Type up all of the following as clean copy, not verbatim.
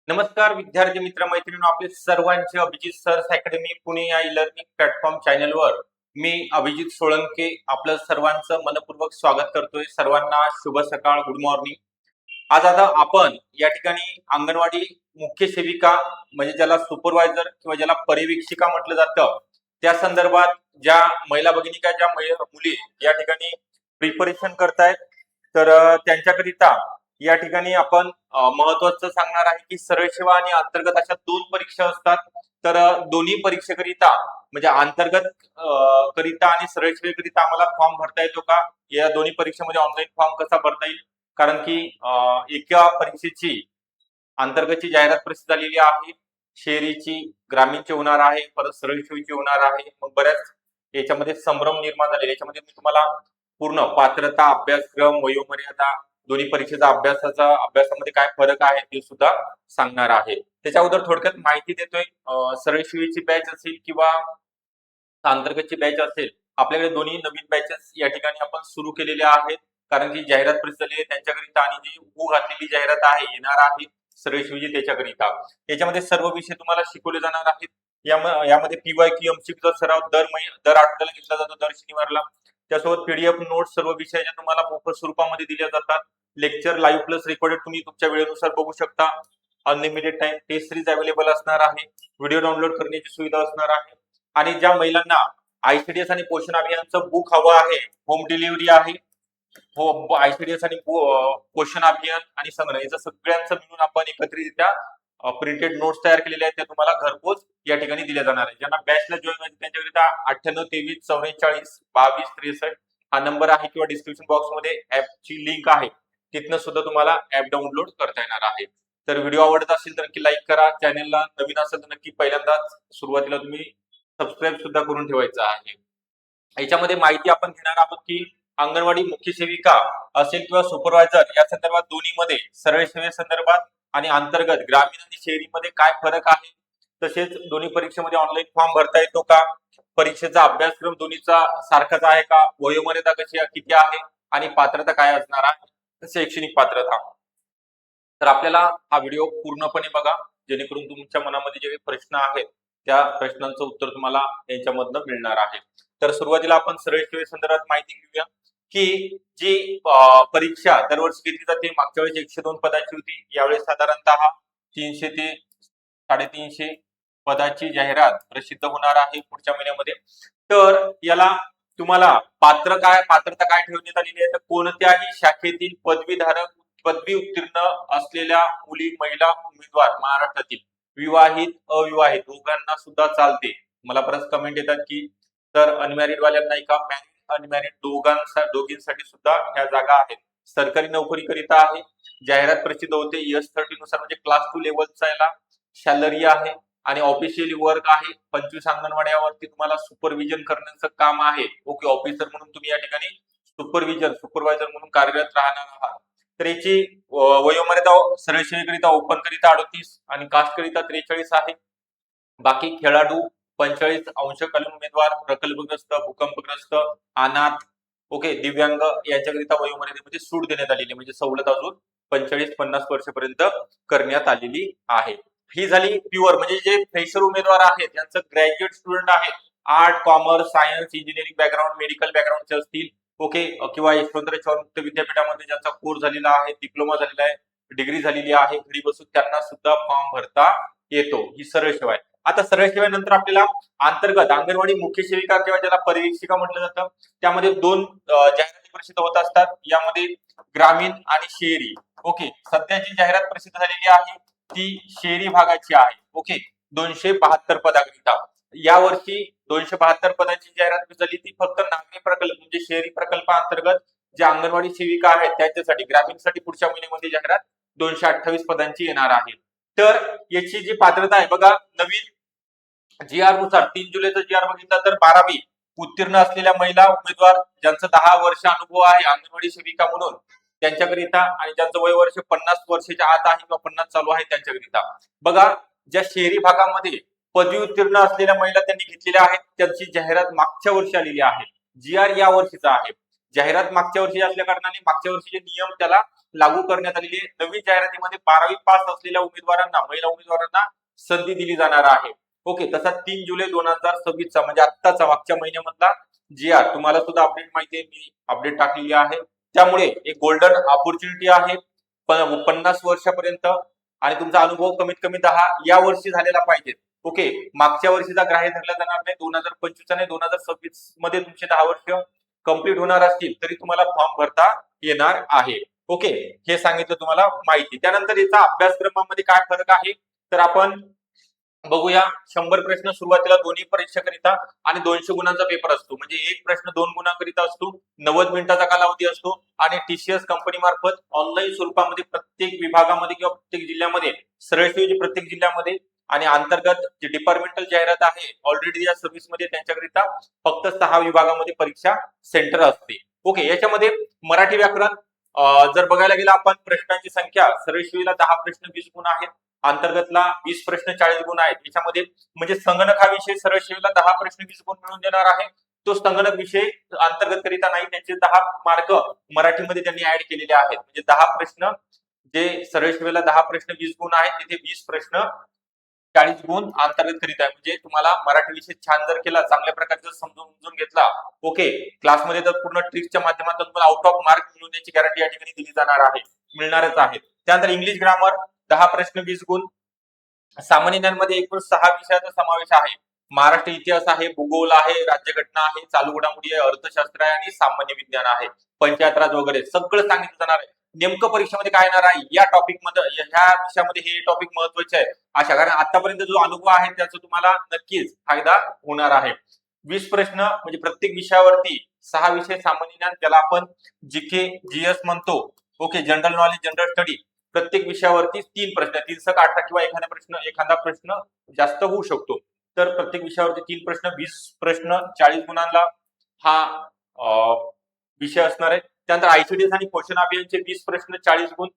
नमस्कार विद्यार्थी मित्र मैत्रिणी, आपले सर्वांचे अभिजित सर्स अकॅडमी पुणे या ई लर्निंग प्लॅटफॉर्म चॅनलवर मी अभिजित सोळंके आपलं सर्वांचं मनपूर्वक स्वागत करतोय. सर्वांना शुभ सकाळ, गुड मॉर्निंग. आज आता आपण या ठिकाणी अंगणवाडी मुख्य सेविका म्हणजे ज्याला सुपरवायझर किंवा ज्याला पर्यवेक्षिका म्हटलं जातं त्या संदर्भात ज्या महिला भगिनिका ज्या मुली या ठिकाणी प्रिपरेशन करतायत तर त्यांच्याकरिता या ठिकाणी आपण महत्वाचं सांगणार आहे की सरळ सेवा आणि अंतर्गत अशा दोन परीक्षा असतात. तर दोन्ही परीक्षेकरिता म्हणजे अंतर्गत करिता आणि सरळ सेवेकरिता आम्हाला फॉर्म भरता येतो का, या दोन्ही परीक्षेमध्ये ऑनलाईन फॉर्म कसा भरता येईल, कारण की एका परीक्षेची अंतर्गतची जाहिरात प्रसिद्ध झालेली आहे, शहरीची ग्रामीणची होणार आहे, परत सरळ सेवेची होणार आहे. मग बऱ्याच याच्यामध्ये संभ्रम निर्माण झालेला. याच्यामध्ये मी तुम्हाला पूर्ण पात्रता, अभ्यासक्रम, वयोमर्यादा, दोन्ही परीक्षेचा अभ्यासामध्ये काय फरक आहे ते सुद्धा सांगणार आहे. त्याच्या अगोदर थोडक्यात माहिती देतोय. सरळ सेवेची बॅच असेल किंवा अंतर्गतची बॅच असेल, आपल्याकडे दोन्ही नवीन बॅचेस या ठिकाणी आपण सुरू केलेल्या आहेत, कारण की जाहिरात प्रसिद्ध झाली आहे त्यांच्याकरिता आणि जी घातलेली जाहिरात आहे येणार आहे सरळ सेवेची त्याच्याकरिता. याच्यामध्ये सर्व विषय तुम्हाला शिकवले जाणार आहेत. यामध्ये पीवायक्यू एमसीक्यूचा सराव दर आठवड्याला घेतला जातो, दर शनिवारला. त्यासोबत पीडीएफ नोट्स सर्व विषयाच्या तुम्हाला मोफत स्वरूपामध्ये दिल्या जातात. लेक्चर लाईव्ह प्लस रेकॉर्डेड तुम्ही तुमच्या वेळेनुसार बघू शकता. Unlimited time test series available असणार आहे. व्हिडिओ डाउनलोड करण्याची सुविधा असणार आहे. आणि ज्या महिलांना आयसीडीएस आणि पोषण अभियानचं बुक हवं आहे, होम डिलिव्हरी आहे. हो, आयसीडीएस आणि पोषण अभियान आणि संग्रह याचं सगळ्यांचं मिळून आपण एकत्रितरित्या प्रिंटेड नोट्स तयार केलेले आहेत, ते तुम्हाला घरपोच या ठिकाणी दिले जाणार आहे. ज्यांना बॅचला जॉईन व्हायचं त्यांच्याकरिता 9823442263 हा नंबर आहे किंवा डिस्क्रिप्शन बॉक्स मध्ये ऍपची लिंक आहे, तिथनं सुद्धा तुम्हाला ऍप डाउनलोड करता येणार आहे. तर व्हिडिओ आवडत असेल तर नक्की लाईक करा. चॅनलला नवीन असेल तर नक्की पहिल्यांदाच सुरुवातीला तुम्ही सबस्क्राईब सुद्धा करून ठेवायचं आहे. याच्यामध्ये माहिती आपण घेणार आहोत की अंगणवाडी मुख्य सेविका असेल किंवा सुपरवायझर या संदर्भात दोन्हीमध्ये सरळ सेवेसंदर्भात आणि अंतर्गत ग्रामीण आणि शहरीमध्ये काय फरक आहे, तसेच दोन्ही परीक्षेमध्ये ऑनलाईन फॉर्म भरता येतो का, परीक्षेचा अभ्यासक्रम दोन्हीचा सारखाच आहे का, वयोमर्यादा किती आहे आणि पात्रता काय असणार आहे, शैक्षणिक पात्रता. तर आपल्याला हा व्हिडिओ पूर्णपणे बघा, जेणेकरून तुमच्या मनामध्ये जे काही प्रश्न आहेत त्या प्रश्नांचं उत्तर तुम्हाला यांच्यामधनं मिळणार आहे. तर सुरुवातीला आपण सरळ सेवेसंदर्भात माहिती घेऊया की जी परीक्षा दरवर्षी घेतली जाते, मागच्या वेळेस 102 पदाची होती, यावेळेस साधारणतः 300 ते 350 पदाची जाहिरात प्रसिद्ध होणार आहे पुढच्या महिन्यामध्ये. तर याला तुम्हाला पात्रता काय ठेवण्यात आलेली आहे, तर कोणत्याही शाखेतील पदवी उत्तीर्ण असलेल्या मुली, महिला उमेदवार महाराष्ट्रातील विवाहित अविवाहित दोघांना सुद्धा चालते. मला परत कमेंट येतात की तर अनमॅरिड वाल्यांना का, मॅरिड अनमॅरिड दोघींसाठी सुद्धा ह्या जागा आहेत. सरकारी नोकरी करिता आहे. जाहिरात प्रसिद्ध होते S30 नुसार, म्हणजे क्लास 2 लेवलचा याला सॅलरी आहे आणि ऑफिशियली वर्क आहे. 25 अंगणवाड्यावरती तुम्हाला सुपरविजन करण्याचं काम आहे. ओके, ऑफिसर म्हणून तुम्ही या ठिकाणी सुपरवायझर म्हणून कार्यरत राहणार आहात. तर याची वयोमर्यादा सरळ सेवेकरिता ओपन करिता 38 आणि कास्ट करिता 43 आहे. बाकी खेळाडू 45 अंशकालीन उमेदवार, प्रकल्पग्रस्त, भूकंपग्रस्त, अनाथ, ओके, दिव्यांग यांच्याकरिता वयोमर्यादेमध्ये सूट देण्यात आलेली, म्हणजे सवलत अजून 45-50 वर्षापर्यंत करण्यात आलेली आहे. ही झाली प्युअर, म्हणजे जे फ्रेशर उमेदवार आहेत त्यांचं ग्रॅज्युएट स्टुडंट आहेत, art, commerce, science, engineering background, medical बॅकग्राऊंडचे असतील, ओके, किंवा यशवंतराव चव्हाण मुक्त विद्यापीठामध्ये ज्यांचा कोर्स झालेला आहे, डिप्लोमा झालेला आहे, डिग्री झालेली आहे, घरी बसून त्यांना सुद्धा फॉर्म भरता येतो. ही सरळ सेवा आहे. आता सरळ सेवेनंतर आपल्याला अंतर्गत अंगणवाडी मुख्य सेविका किंवा ज्याला पर्यवेक्षिका म्हटलं जातं, त्यामध्ये दोन जाहिराती प्रसिद्ध होत असतात. यामध्ये ग्रामीण आणि शहरी. ओके, सध्याची जाहिरात प्रसिद्ध झालेली आहे ती शहरी भागाची आहे. ओके, 272 पदाकरिता यावर्षी 272 पदांची जाहिरात झाली, ती फक्त नागरी प्रकल्प म्हणजे शहरी प्रकल्पाअंतर्गत ज्या अंगणवाडी सेविका आहेत त्यांच्यासाठी. ग्रामीणसाठी पुढच्या महिन्यामध्ये जाहिरात 228 पदांची येणार आहे. तर याची जी पात्रता आहे बघा, नवीन जी आर नुसार 3 जुलैचा जी आर बघितला तर 12वी उत्तीर्ण असलेल्या महिला उमेदवार ज्यांचा 10 वर्ष अनुभव आहे अंगणवाडी सेविका म्हणून त्यांच्याकरिता, आणि ज्यांचं वय वर्ष 50 वर्षाच्या आत आहे किंवा 50 चालू आहे त्यांच्याकरिता. बघा, ज्या शहरी भागामध्ये पदवी उत्तीर्ण असलेल्या महिला त्यांनी घेतलेल्या आहेत त्यांची जाहिरात मागच्या वर्षी आलेली आहे. जी आर या वर्षीचा आहे. जाहिरात मागच्या वर्षी असल्या कारणाने मागच्या वर्षीचे नियम त्याला लागू करण्यात आलेली आहे. नवीन जाहिरातीमध्ये 12वी पास असलेल्या उमेदवारांना, महिला उमेदवारांना संधी दिली जाणार आहे. ओके, तसा 3 जुलै 2026चा म्हणजे आत्ताचा मागच्या महिन्यामधला GR तुम्हाला सुद्धा अपडेट माहिती आहे, मी अपडेट टाकलेली आहे. त्यामुळे एक गोल्डन ऑपॉर्च्युनिटी आहे 50 वर्षापर्यंत, आणि तुमचा अनुभव कमीत कमी 10 या वर्षी झालेला पाहिजे. ओके, मागच्या वर्षीचा ग्राह्य धरला जाणार नाही. 2025 आणि 2026 मध्ये तुमचे 10 वर्ष कंप्लीट होणार असतील तरी तुम्हाला फॉर्म भरता येणार आहे. ओके, हे सांगितलं तुम्हाला माहिती. त्यानंतर याचा अभ्यासक्रमामध्ये काय फरक आहे तर आपण बघूया. 100 प्रश्न सुरुवातीला दोन्ही परीक्षेकरिता आणि 200 गुणांचा पेपर असतो. म्हणजे एक प्रश्न 2 गुणांकरिता असतो, 90 मिनिटाचा कालावधी असतो, आणि TCS कंपनी मार्फत ऑनलाईन स्वरूपामध्ये प्रत्येक विभागामध्ये किंवा प्रत्येक जिल्ह्यामध्ये, सरळ सेवेची प्रत्येक जिल्ह्यामध्ये, आणि अंतर्गत जे डिपार्टमेंटल जाहिरात आहे ऑलरेडी या सर्व्हिस मध्ये त्यांच्याकरिता फक्त 6 विभागामध्ये परीक्षा सेंटर असते. ओके, याच्यामध्ये मराठी व्याकरण जर बघायला गेलं आपण, प्रश्नांची संख्या सरळ सेवेला 10 प्रश्न 20 गुण आहेत, अंतर्गतला 20 प्रश्न 40 गुण आहेत. याच्यामध्ये म्हणजे संगणक हा विषय सरळ सेवेला 10 प्रश्न 20 गुण मिळून देणार आहे. तो संगणक विषय अंतर्गत करिता नाही, त्याचे 10 मार्क मराठीमध्ये त्यांनी ऍड केलेले आहेत. म्हणजे 10 प्रश्न जे सरळ सेवेला 10 प्रश्न 20 गुण आहेत, तिथे 20 प्रश्न 40 गुण अंतर्गत करीत आहे. म्हणजे तुम्हाला मराठी विषय छान जर केला, चांगल्या प्रकारे जर समजून घेतला, ओके, क्लासमध्ये तर पूर्ण ट्रिक्सच्या माध्यमातून तुम्हाला आउट ऑफ मार्क मिळवण्याची गॅरंटी या ठिकाणी दिली जाणार आहे, मिळणारच आहे. त्यानंतर इंग्लिश ग्रामर 10 प्रश्न 20 गुण. सामान्य ज्ञानमध्ये एकूण 6 विषयाचा समावेश आहे. महाराष्ट्र इतिहास आहे, भूगोल आहे, राज्यघटना आहे, चालू घडामोडी आहे, अर्थशास्त्र आहे आणि सामान्य विज्ञान आहे, पंचायत राज वगैरे सगळं सांगितलं जाणार आहे. नेमकं परीक्षेमध्ये काय येणार आहे या टॉपिक मध्ये, ह्या विषयामध्ये हे टॉपिक महत्वाचे आहे अशा, कारण आतापर्यंत जो अनुभव आहे त्याचा तुम्हाला नक्कीच फायदा होणार आहे. 20 प्रश्न म्हणजे प्रत्येक विषयावरती 6 विषय सामान्य ज्ञान, त्याला आपण GK GS म्हणतो. Okay, general knowledge, general study, प्रत्येक विषयावरती 3 प्रश्न, 3 8 किंवा एखादा प्रश्न जास्त होऊ शकतो. तर प्रत्येक विषयावरती 3 प्रश्न, 20 प्रश्न 40 गुणांना हा विषय असणार आहे. त्यानंतर ICDS आणि पोषण अभियानचे 20 प्रश्न 40 गुण,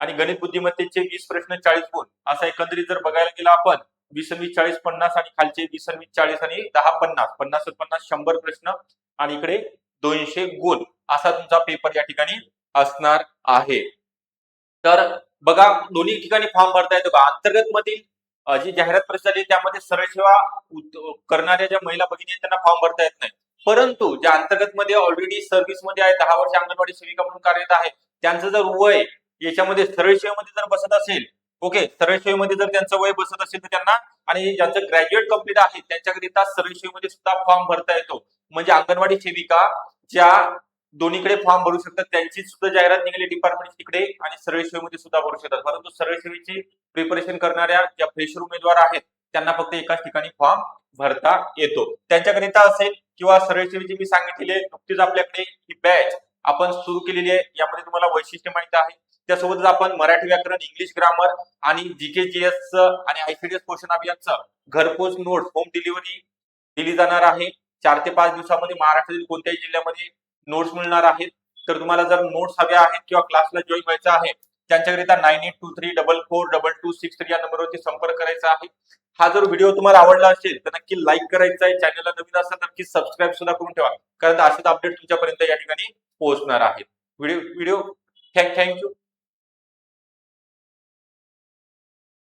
आणि गणित बुद्धिमत्तेचे 20 प्रश्न 40 गुण. असा एकंदरीत जर बघायला गेला आपण 20 आणि 20 40 50, आणि खालचे 20 आणि 40 आणि 10 50 50 50 100 प्रश्न, आणि इकडे 200 गुण असा तुमचा पेपर या ठिकाणी असणार आहे. तर बघा, दोन्ही ठिकाणी फॉर्म भरता येतो का? अंतर्गत मधील जी जाहिरात प्रसिद्ध झाली त्यामध्ये सरळ सेवा करणाऱ्या ज्या महिला भगिनी आहेत त्यांना फॉर्म भरता येत नाही. परंतु ज्या अंतर्गत मध्ये ऑलरेडी सर्व्हिस मध्ये आहे, 10 वर्ष अंगणवाडी सेविका म्हणून कार्यरत आहे, त्यांचं जर वय याच्यामध्ये सरळ सेवेमध्ये जर बसत असेल, ओके, सरळ सेवेमध्ये जर त्यांचं वय बसत असेल तर त्यांना, आणि ज्यांचं ग्रॅज्युएट कंप्लीट आहे त्यांच्याकरिता सरळ सेवेमध्ये सुद्धा फॉर्म भरता येतो. म्हणजे अंगणवाडी सेविका ज्या दोन्हीकडे फॉर्म भरू शकतात, त्यांची सुद्धा जाहिरात निघाली डिपार्टमेंट तिकडे, आणि सरळ सेवेमध्ये सुद्धा भरू शकतात. परंतु सरळ सेवेची प्रिपरेशन करणाऱ्या ज्या फ्रेशर उमेदवार आहेत त्यांना फक्त एकाच ठिकाणी फॉर्म भरता येतो. त्यांच्याकरिता असेल किंवा सरळ सेवेची मी सांगितलेली नुकतीच आपल्याकडे ही बॅच आपण सुरू केलेली आहे. यामध्ये तुम्हाला वैशिष्ट्य माहिती आहे, त्यासोबतच आपण मराठी व्याकरण, इंग्लिश ग्रामर आणि GK GS आणि ICDS पोषण अभियानचं घरपोच नोट्स होम डिलिव्हरी दिली जाणार आहे. 4 ते 5 दिवसामध्ये महाराष्ट्रातील कोणत्याही जिल्ह्यामध्ये नोट्स मिळणार आहेत. तर तुम्हाला जर नोट्स हव्या आहेत किंवा क्लासला जॉईन व्हायचं आहे, त्यांच्याकरिता 9823442263 या नंबरवरती संपर्क करायचा आहे. हा जर व्हिडिओ तुम्हाला आवडला असेल तर नक्की लाईक करायचा आहे. चॅनलला नवीन असेल तर नक्की सबस्क्राईब सुद्धा करून ठेवा, कारण असेच अपडेट तुमच्यापर्यंत या ठिकाणी पोहोचणार आहेत. Video thank you.